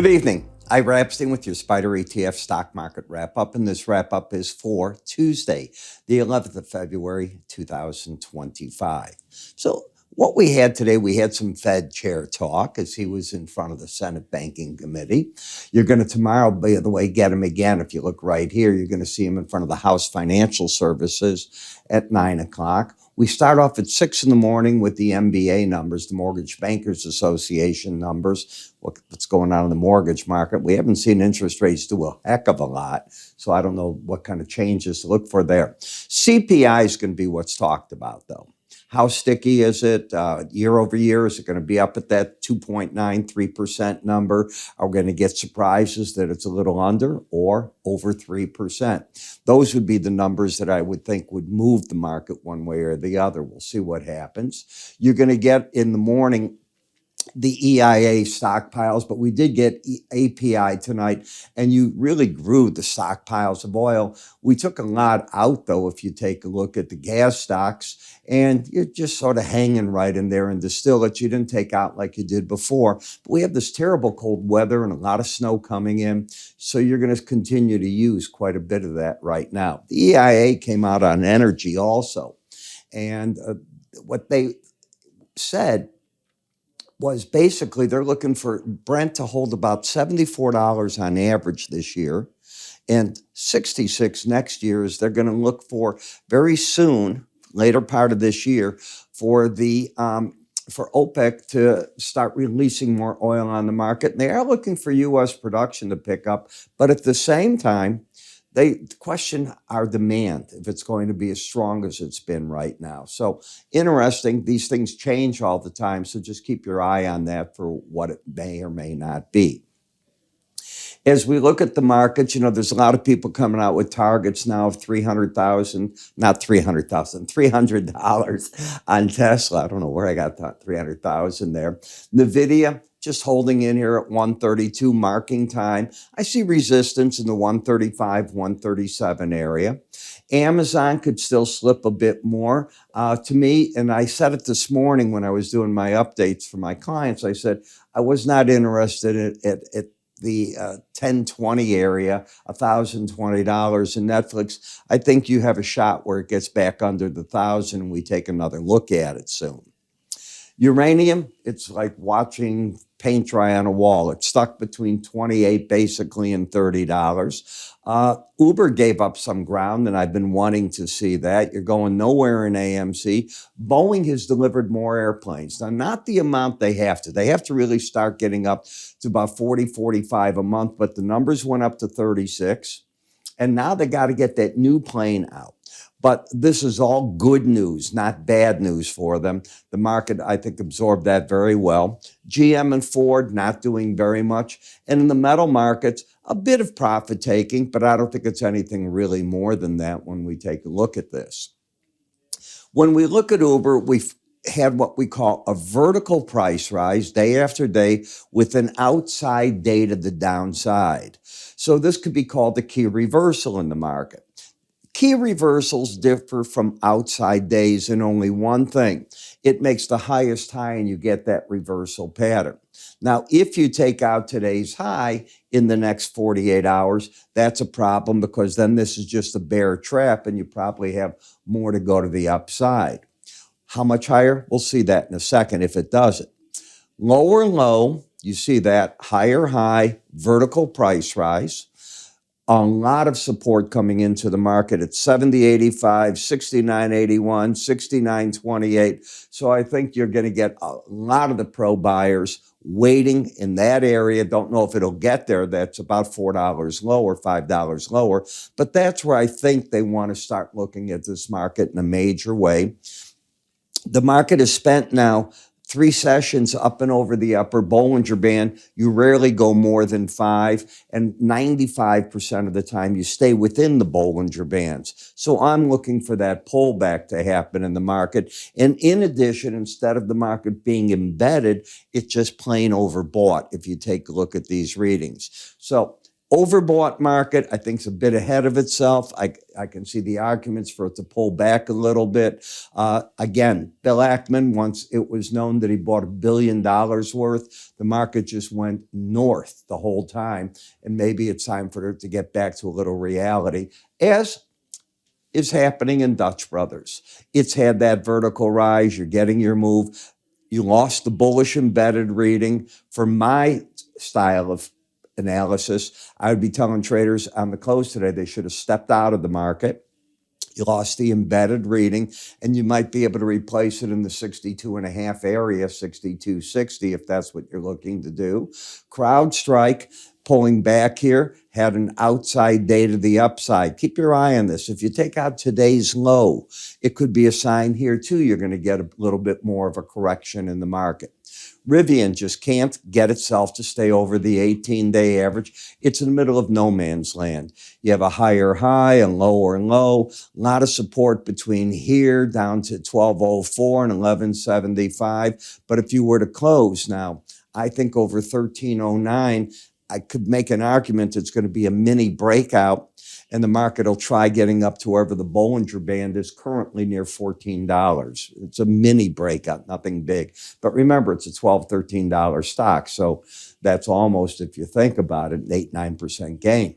Good evening. I'm Epstein with your SPDR ETF stock market wrap-up, and this wrap-up is for Tuesday, the 11th of February, 2025. So what we had today, we had some Fed chair talk as he was in front of the Senate Banking Committee. You're going to tomorrow, by the way, get him again. If you look right here, you're going to see him in front of the House Financial Services at 9 o'clock. We start off at 6 in the morning with the MBA numbers, the Mortgage Bankers Association numbers, what's going on in the mortgage market. We haven't seen interest rates do a heck of a lot, so I don't know what kind of changes to look for there. CPI is going to be what's talked about, though. How sticky is it year over year? Is it going to be up at that 2.93% number? Are we going to get surprises that it's a little under or over 3%? Those would be the numbers that I would think would move the market one way or the other. We'll see what happens. You're going to get in the morning the EIA stockpiles, but we did get API tonight, and you really grew the stockpiles of oil. We took a lot out, though, if you take a look at the gas stocks, and you're just sort of hanging right in there in distillates. You didn't take out like you did before. But we have this terrible cold weather and a lot of snow coming in, so you're going to continue to use quite a bit of that right now. The EIA came out on energy also, and what they said was basically they're looking for Brent to hold about $74 on average this year, and 66 next year. Is they're going to look for very soon, later part of this year, for the for OPEC to start releasing more oil on the market. And they are looking for U.S. production to pick up, but at the same time, they question our demand, if it's going to be as strong as it's been right now. So interesting, these things change all the time, so just keep your eye on that for what it may or may not be. As we look at the markets, you know, there's a lot of people coming out with targets now of $300 on Tesla. I don't know where I got that 300,000 there. NVDA just holding in here at 132 marking time. I see resistance in the 135, 137 area. Amazon could still slip a bit more. To me, and I said it this morning when I was doing my updates for my clients, I said I was not interested at the 1020 area, $1,020 in Netflix. I think you have a shot where it gets back under the 1,000 and we take another look at it soon. Uranium, it's like watching paint dry on a wall. It's stuck between 28 basically and $30. Uber gave up some ground, and I've been wanting to see that. You're going nowhere in AMC. Boeing has delivered more airplanes. Now, not the amount they have to. They have to really start getting up to about 40, 45 a month, but the numbers went up to 36. And now they got to get that new plane out. But this is all good news, not bad news for them. The market, I think, absorbed that very well. GM and Ford not doing very much. And in the metal markets, a bit of profit taking, but I don't think it's anything really more than that when we take a look at this. When we look at Uber, we've had what we call a vertical price rise day after day with an outside day to the downside. So this could be called a key reversal in the market. Key reversals differ from outside days in only one thing. It makes the highest high and you get that reversal pattern. Now, if you take out today's high in the next 48 hours, that's a problem because then this is just a bear trap and you probably have more to go to the upside. How much higher? We'll see that in a second if it does it. Lower low, you see that, higher high, vertical price rise. A lot of support coming into the market at 70.85, 69.81, 69.28. So I think you're going to get a lot of the pro buyers waiting in that area. Don't know if it'll get there. That's about $4 lower, $5 lower. But that's where I think they want to start looking at this market in a major way. The market has spent now 3 sessions up and over the upper Bollinger Band. You rarely go more than 5, and 95% of the time you stay within the Bollinger Bands. So I'm looking for that pullback to happen in the market. And in addition, instead of the market being embedded, it's just plain overbought if you take a look at these readings. So Overbought market, I think, is a bit ahead of itself. I can see the arguments for it to pull back a little bit. Again, Bill Ackman, once it was known that he bought $1 billion worth, the market just went north the whole time. And maybe it's time for it to get back to a little reality, as is happening in Dutch Brothers. It's had that vertical rise. You're getting your move. You lost the bullish embedded reading. For my style of analysis, I would be telling traders on the close today they should have stepped out of the market. You lost the embedded reading, and you might be able to replace it in the 62.5 area, 62.60, if that's what you're looking to do. CrowdStrike pulling back here, had an outside day to the upside. Keep your eye on this. If you take out today's low, it could be a sign here too you're going to get a little bit more of a correction in the market. Rivian just can't get itself to stay over the 18-day average. It's in the middle of no man's land. You have a higher high and lower low. A lot of support between here down to 1204 and 1175. But if you were to close now, I think over 1309, I could make an argument it's going to be a mini breakout, and the market will try getting up to wherever the Bollinger Band is currently near $14. It's a mini breakout, nothing big. But remember, it's a $12, $13 stock. So that's almost, if you think about it, an 8-9% gain.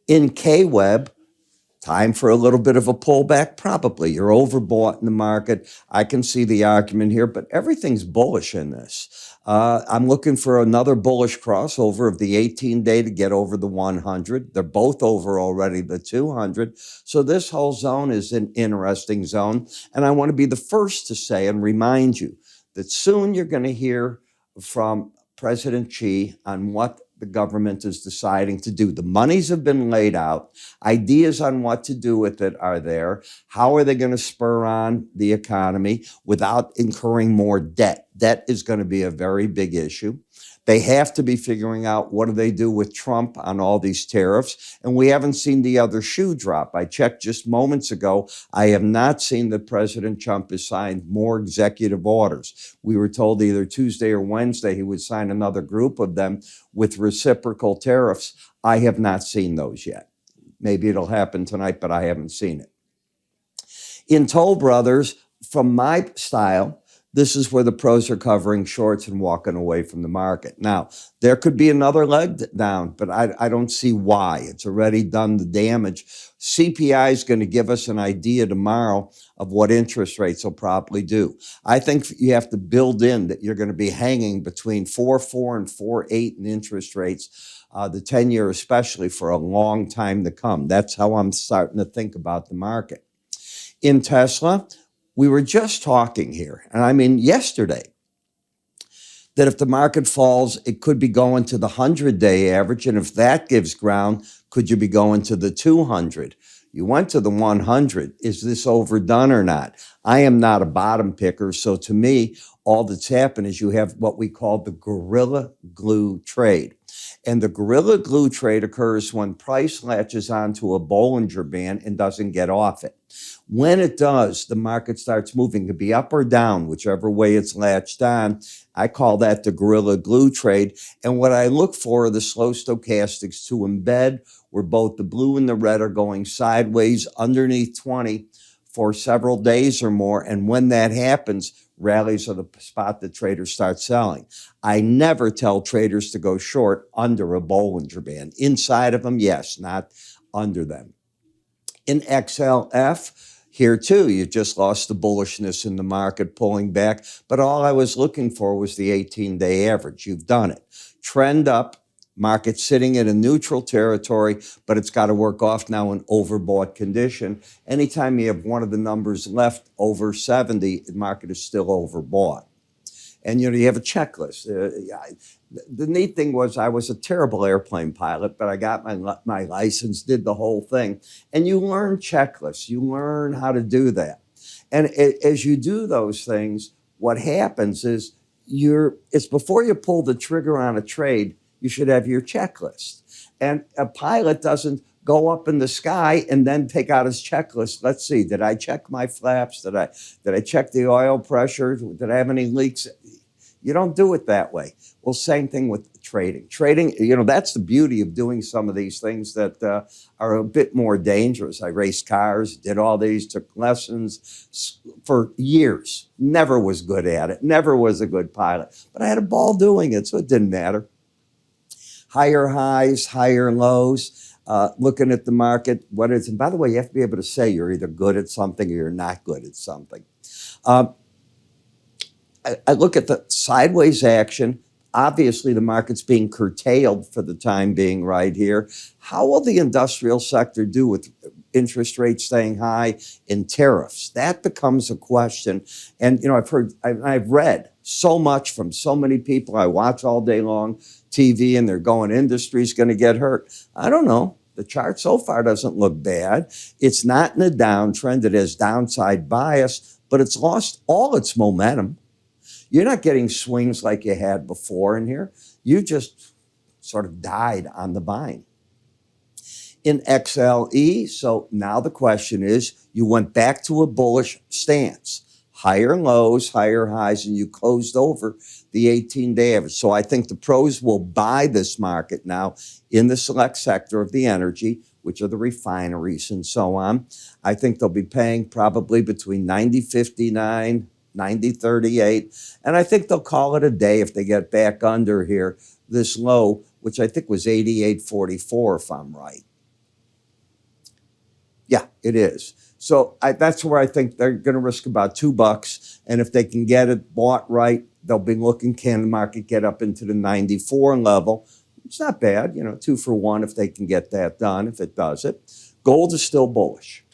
In K-Web, time for a little bit of a pullback? Probably. You're overbought in the market. I can see the argument here, but everything's bullish in this. I'm looking for another bullish crossover of the 18-day to get over the 100. They're both over already, the 200. So this whole zone is an interesting zone. And I want to be the first to say and remind you that soon you're going to hear from President Xi on what the government is deciding to do. The monies have been laid out. Ideas on what to do with it are there. How are they going to spur on the economy without incurring more debt? Debt is going to be a very big issue. They have to be figuring out what do they do with Trump on all these tariffs. And we haven't seen the other shoe drop. I checked just moments ago. I have not seen that President Trump has signed more executive orders. We were told either Tuesday or Wednesday he would sign another group of them with reciprocal tariffs. I have not seen those yet. Maybe it'll happen tonight, but I haven't seen it. In Toll Brothers, from my style, this is where the pros are covering shorts and walking away from the market. Now, there could be another leg down, but I don't see why. It's already done the damage. CPI is going to give us an idea tomorrow of what interest rates will probably do. I think you have to build in that you're going to be hanging between 4.4 and 4.8 in interest rates, the 10-year especially, for a long time to come. That's how I'm starting to think about the market. In Tesla, we were just talking here, and I mean yesterday, that if the market falls, it could be going to the 100-day average, and if that gives ground, could you be going to the 200? You went to the 100. Is this overdone or not? I am not a bottom picker, so to me, all that's happened is you have what we call the gorilla glue trade. And the gorilla glue trade occurs when price latches onto a Bollinger Band and doesn't get off it. When it does, the market starts moving. It could be up or down, whichever way it's latched on. I call that the gorilla glue trade. And what I look for are the slow stochastics to embed where both the blue and the red are going sideways underneath 20 for several days or more. And when that happens, rallies are the spot that traders start selling. I never tell traders to go short under a Bollinger Band. Inside of them, yes, not under them. In XLF, here too, you just lost the bullishness in the market pulling back, but all I was looking for was the 18-day average. You've done it. Trend up, market sitting in a neutral territory, but it's got to work off now an overbought condition. Anytime you have one of the numbers left over 70, the market is still overbought. And, you have a checklist. The neat thing was I was a terrible airplane pilot, but I got my license, did the whole thing. And you learn checklists. You learn how to do that. And as you do those things, what happens is it's before you pull the trigger on a trade, you should have your checklist. And a pilot doesn't go up in the sky and then take out his checklist. Let's see, did I check my flaps? Did I check the oil pressure? Did I have any leaks? You don't do it that way. Well, same thing with trading. Trading, that's the beauty of doing some of these things that are a bit more dangerous. I raced cars, did all these, took lessons for years. Never was good at it. Never was a good pilot. But I had a ball doing it, so it didn't matter. Higher highs, higher lows, looking at the market. And by the way, you have to be able to say you're either good at something or you're not good at something. I look at the sideways action. Obviously, the market's being curtailed for the time being right here. How will the industrial sector do with interest rates staying high and tariffs? That becomes a question. And, I've read so much from so many people. I watch all day long TV and they're going, industry's going to get hurt. I don't know. The chart so far doesn't look bad. It's not in a downtrend. It has downside bias, but it's lost all its momentum. You're not getting swings like you had before in here. You just sort of died on the vine. In XLE, so now the question is, you went back to a bullish stance. Higher lows, higher highs, and you closed over the 18-day average. So I think the pros will buy this market now in the select sector of the energy, which are the refineries and so on. I think they'll be paying probably between 90.59, 90.38, and I think they'll call it a day if they get back under here, this low, which I think was 88.44 if I'm right. Yeah, it is. So that's where I think they're going to risk about $2. And if they can get it bought right, they'll be looking, can the market get up into the 94 level? It's not bad, 2 for 1 if they can get that done. If it does it, gold is still bullish.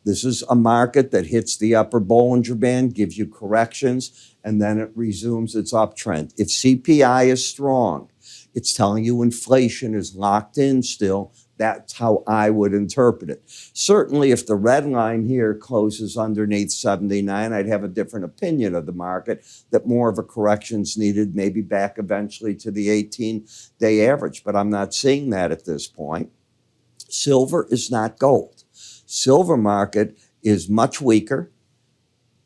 This is a market that hits the upper Bollinger Band, gives you corrections, and then it resumes its uptrend. If CPI is strong, it's telling you inflation is locked in still. That's how I would interpret it. Certainly, if the red line here closes underneath 79, I'd have a different opinion of the market, that more of a correction's needed, maybe back eventually to the 18-day average. But I'm not seeing that at this point. Silver is not gold. Silver market is much weaker.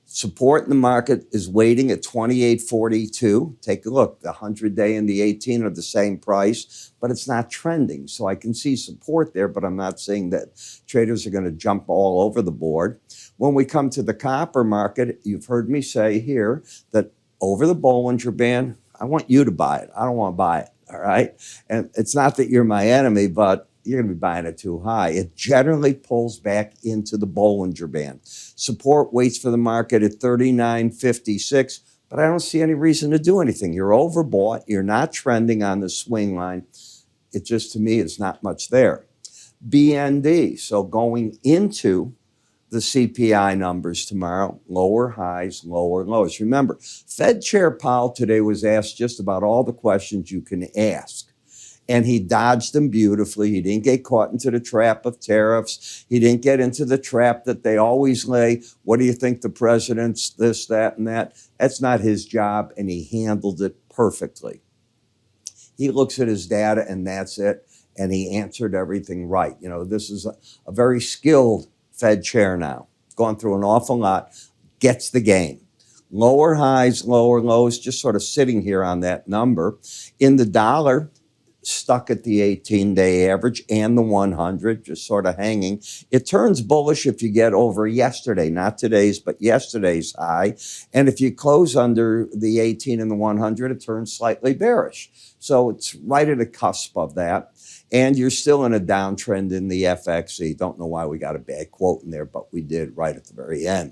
Support in the market is waiting at 28.42. Take a look. The 100-day and the 18 are the same price, but it's not trending. So I can see support there, but I'm not saying that traders are going to jump all over the board. When we come to the copper market, you've heard me say here that over the Bollinger Band, I want you to buy it. I don't want to buy it, all right? And it's not that you're my enemy, but you're going to be buying it too high. It generally pulls back into the Bollinger Band. Support waits for the market at 39.56, but I don't see any reason to do anything. You're overbought. You're not trending on the swing line. It just, to me, is not much there. BND, so going into the CPI numbers tomorrow, lower highs, lower lows. Remember, Fed Chair Powell today was asked just about all the questions you can ask. And he dodged them beautifully. He didn't get caught into the trap of tariffs. He didn't get into the trap that they always lay. What do you think the president's this, that, and that? That's not his job, and he handled it perfectly. He looks at his data, and that's it, and he answered everything right. This is a very skilled Fed chair now, gone through an awful lot, gets the game. Lower highs, lower lows, just sort of sitting here on that number. In the dollar, stuck at the 18-day average and the 100, just sort of hanging. It turns bullish if you get over yesterday, not today's, but yesterday's high. And if you close under the 18 and the 100, it turns slightly bearish. So it's right at a cusp of that. And you're still in a downtrend in the FXE. Don't know why we got a bad quote in there, but we did right at the very end.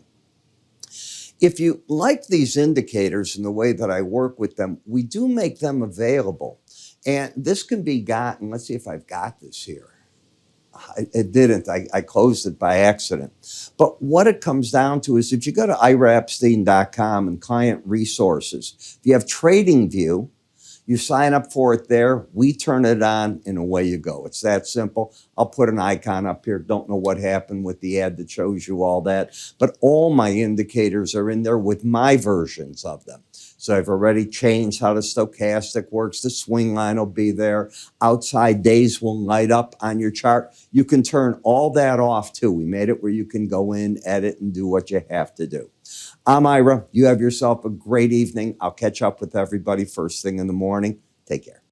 If you like these indicators and the way that I work with them, we do make them available. And this can be gotten, let's see if I've got this here. It didn't, I closed it by accident. But what it comes down to is if you go to iraepstein.com and client resources, if you have TradingView, you sign up for it there, we turn it on, and away you go. It's that simple. I'll put an icon up here. Don't know what happened with the ad that shows you all that. But all my indicators are in there with my versions of them. So I've already changed how the stochastic works. The swing line will be there. Outside days will light up on your chart. You can turn all that off too. We made it where you can go in, edit, and do what you have to do. I'm Ira. You have yourself a great evening. I'll catch up with everybody first thing in the morning. Take care.